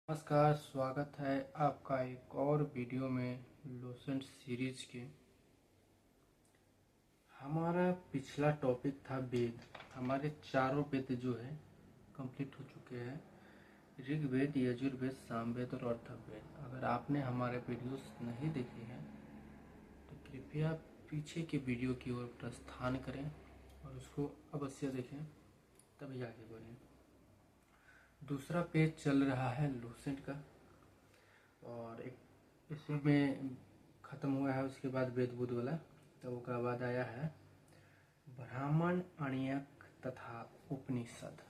नमस्कार, स्वागत है आपका एक और वीडियो में लूसेंट सीरीज के। हमारा पिछला टॉपिक था वेद। हमारे चारों वेद जो है कंप्लीट हो चुके हैं, ऋग्वेद, यजुर्वेद, सामवेद और अथर्ववेद। अगर आपने हमारे वीडियोस नहीं देखे हैं तो कृपया पीछे के वीडियो की ओर प्रस्थान करें और उसको अवश्य देखें, तभी आगे बढ़ें। दूसरा पेज चल रहा है लूसेंट का और एक इसमें ख़त्म हुआ है। उसके बाद वेद बुध वाला, तो उसका बाद आया है ब्राह्मण, अण्यक तथा उपनिषद।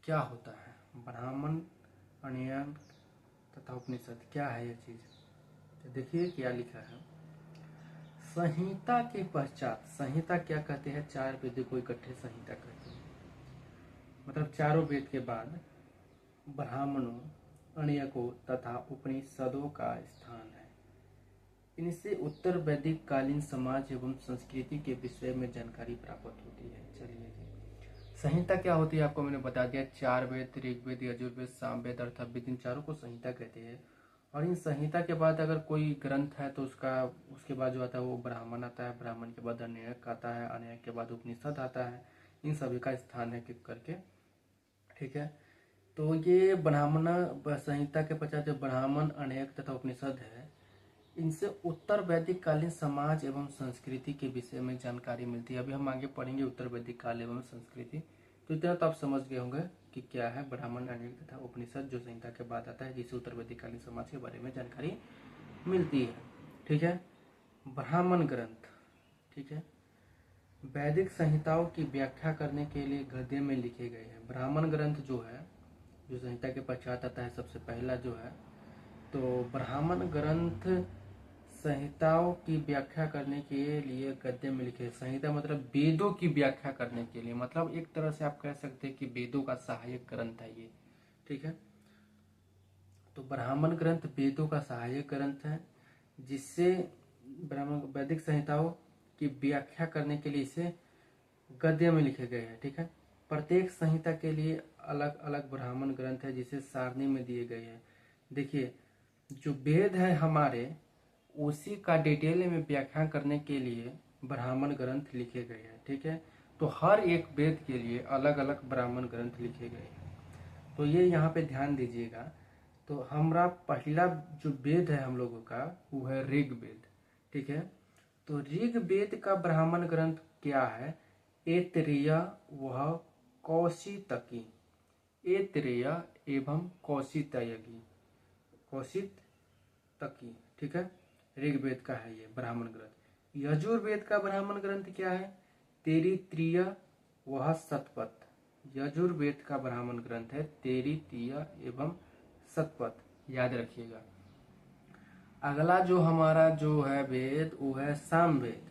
क्या होता है ब्राह्मण, अण्यक तथा उपनिषद? क्या है ये चीज़? तो देखिए क्या लिखा है। संहिता के पश्चात, संहिता क्या कहते हैं? चार वेद को इकट्ठे संहिता कहते हैं। मतलब चारों वेद के बाद ब्राह्मणों, अण्यकों तथा उपनिषदों का स्थान है। इनसे उत्तर वैदिक कालीन समाज एवं संस्कृति के विषय में जानकारी प्राप्त होती है। चलिए जी, संहिता क्या होती है आपको मैंने बता दिया। चार वेद, ऋग्वेद, यजुर्वेद, सामवेद, अथर्ववेद, इन चारों को संहिता कहते हैं। और इन संहिता के बाद अगर कोई ग्रंथ है तो उसके बाद जो आता है वो ब्राह्मण आता है, ब्राह्मण के बाद अण्यक आता है, अण्यक के बाद उपनिषद आता है। इन सभी का स्थान है करके, ठीक है। तो ये ब्राह्मण संहिता के पश्चात जो ब्राह्मण, अण्यक तथा उपनिषद है, इनसे उत्तर वैदिक कालीन समाज एवं संस्कृति के विषय में जानकारी मिलती है। अभी हम आगे पढ़ेंगे उत्तर वैदिक काल एवं संस्कृति। तो इतना तो आप समझ गए होंगे कि क्या है ब्राह्मण, अण्यक तथा उपनिषद, जो संहिता के बाद आता है, जिससे उत्तर वैदिक कालीन समाज के बारे में जानकारी मिलती है। ठीक है। ब्राह्मण ग्रंथ, ठीक है, वैदिक संहिताओं की व्याख्या करने के लिए गद्य में लिखे गए हैं। ब्राह्मण ग्रंथ जो है, जो संहिता के पश्चात आता है, सबसे पहला जो है, तो ब्राह्मण ग्रंथ संहिताओं की व्याख्या करने के लिए गद्य में लिखे। संहिता मतलब वेदों की व्याख्या करने के लिए, मतलब एक तरह से आप कह सकते हैं कि वेदों का सहायक ग्रंथ है ये। ठीक है। तो ब्राह्मण ग्रंथ वेदों का सहायक ग्रंथ है, जिससे ब्राह्मण वैदिक संहिताओं की व्याख्या करने के लिए इसे गद्य में लिखे गए हैं। ठीक है। प्रत्येक संहिता के लिए अलग अलग ब्राह्मण ग्रंथ है, जिसे सारणी में दिए गए हैं। देखिए, जो वेद है हमारे, उसी का डिटेल में व्याख्या करने के लिए ब्राह्मण ग्रंथ लिखे गए हैं। ठीक है। तो हर एक वेद के लिए अलग अलग ब्राह्मण ग्रंथ लिखे गए हैं। तो ये यहाँ पे ध्यान दीजिएगा। तो हमारा पहला जो वेद है हम लोगों का, वो है ऋग्वेद। ठीक है। तो ऋग्वेद का ब्राह्मण ग्रंथ क्या है? ऐतरेय वह कौशितकी, ऐतरेय एवं कौशितयगी, कौशितकी। ठीक है। ऋग्वेद का है ये ब्राह्मण ग्रंथ। यजुर्वेद का ब्राह्मण ग्रंथ क्या है? तेरित्रीय वह शतपथ। यजुर्वेद का ब्राह्मण ग्रंथ है तेरित्रीय एवं शतपथ, याद रखिएगा। अगला जो हमारा जो है वेद, वो है सामवेद।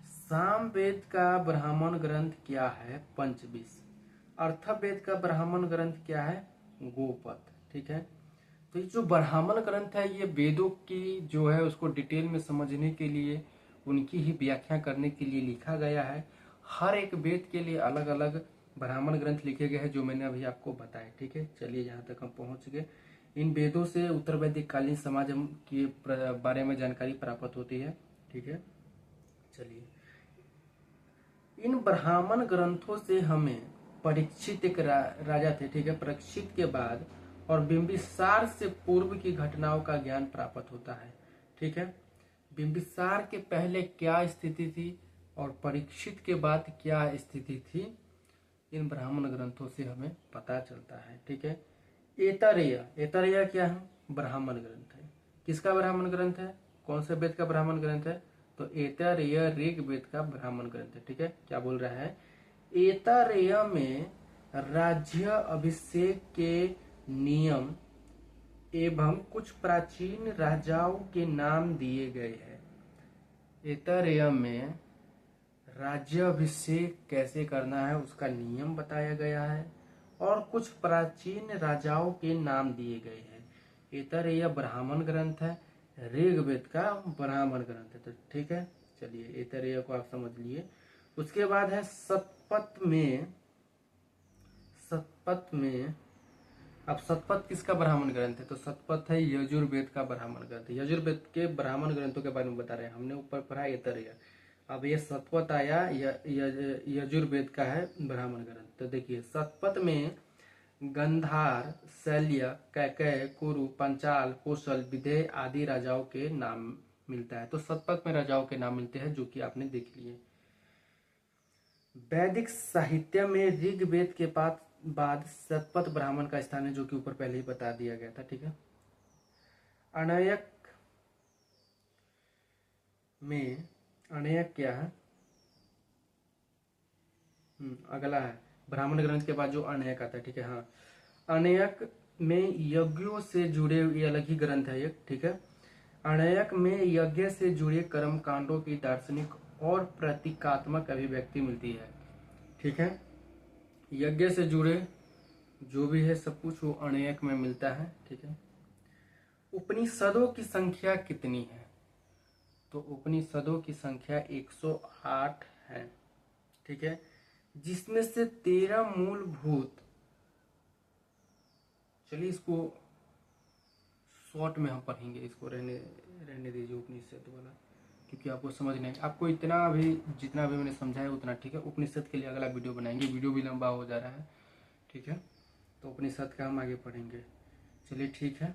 सामवेद का ब्राह्मण ग्रंथ क्या है? पंचविश। अथर्ववेद का ब्राह्मण ग्रंथ क्या है? गोपद। ठीक है। तो ये जो ब्राह्मण ग्रंथ है, ये वेदों की जो है उसको डिटेल में समझने के लिए, उनकी ही व्याख्या करने के लिए लिखा गया है। हर एक वेद के लिए अलग अलग ब्राह्मण ग्रंथ लिखे गए हैं, जो मैंने अभी आपको बताया। ठीक है। चलिए, यहाँ तक हम पहुंच गए। इन वेदों से उत्तर वैदिक कालीन समाज के बारे में जानकारी प्राप्त होती है। ठीक है। चलिए, इन ब्राह्मण ग्रंथों से हमें परीक्षित एक राजा थे। ठीक है। परीक्षित के बाद और बिंबिसार से पूर्व की घटनाओं का ज्ञान प्राप्त होता है। ठीक है। बिंबिसार के पहले क्या स्थिति थी और परीक्षित के बाद क्या स्थिति थी, इन ब्राह्मण ग्रंथों से हमें पता चलता है। ठीक है। ऐतरेय, ऐतरेय क्या है? ब्राह्मण ग्रंथ है। किसका ब्राह्मण ग्रंथ है? कौन से वेद का ब्राह्मण ग्रंथ है? तो ऐतरेय ऋग्वेद का ब्राह्मण ग्रंथ है। ठीक है। क्या बोल रहा है? ऐतरेय में राज्य अभिषेक के नियम एवं कुछ प्राचीन राजाओं के नाम दिए गए हैं। ऐतरेय में राज्याभिषेक कैसे करना है उसका नियम बताया गया है और कुछ प्राचीन राजाओं के नाम दिए गए हैं। ऐतरेय ब्राह्मण ग्रंथ है, ऋग्वेद का ब्राह्मण ग्रंथ है। तो ठीक है। चलिए, ऐतरेय को आप समझ लिए। उसके बाद है शतपथ में, शतपथ में अब शतपथ किसका ब्राह्मण ग्रंथ है? तो शतपथ है यजुर्वेद का ब्राह्मण ग्रंथ। यजुर्वेद के ब्राह्मण ग्रंथों के बारे में बता रहे हैं, हमने ऊपर पढ़ा ऐतरेय। अब ये शतपथ आया यजुर्वेद का है ब्राह्मण ग्रंथ। तो देखिए शतपथ में गंधार, शैल्य, कैकेय, कुरु, पंचाल, कौशल, विदेह आदि राजाओं के नाम मिलता है। तो शतपथ में राजाओं के नाम मिलते हैं, जो कि आपने देख लिए। वैदिक साहित्य में ऋग्वेद के बाद शतपथ ब्राह्मण का स्थान है, जो कि ऊपर पहले ही बता दिया गया था। ठीक है। अनयक में अनयक क्या है? अगला है ब्राह्मण ग्रंथ के बाद जो अनयक आता है। ठीक है। हाँ, अनयक में यज्ञों से जुड़े, ये अलग ही ग्रंथ है एक। ठीक है। अनयक में यज्ञ से जुड़े कर्म कांडों की दार्शनिक और प्रतीकात्मक अभिव्यक्ति मिलती है। ठीक है। यज्ञ से जुड़े जो भी है सब कुछ वो अनयक में मिलता है। ठीक है। उपनिषदों की संख्या कितनी है? तो उपनिषदों की संख्या 108 है। ठीक है। जिसमें से 13 मूलभूत, चलिए इसको शॉर्ट में हम पढ़ेंगे, इसको रहने दीजिए उपनिषद वाला, क्योंकि आपको समझ नहीं, आपको इतना अभी जितना भी मैंने समझाया उतना ठीक है। उपनिषद के लिए अगला वीडियो बनाएंगे, वीडियो भी लंबा हो जा रहा है। ठीक है। तो उपनिषद का हम आगे पढ़ेंगे। चलिए ठीक है।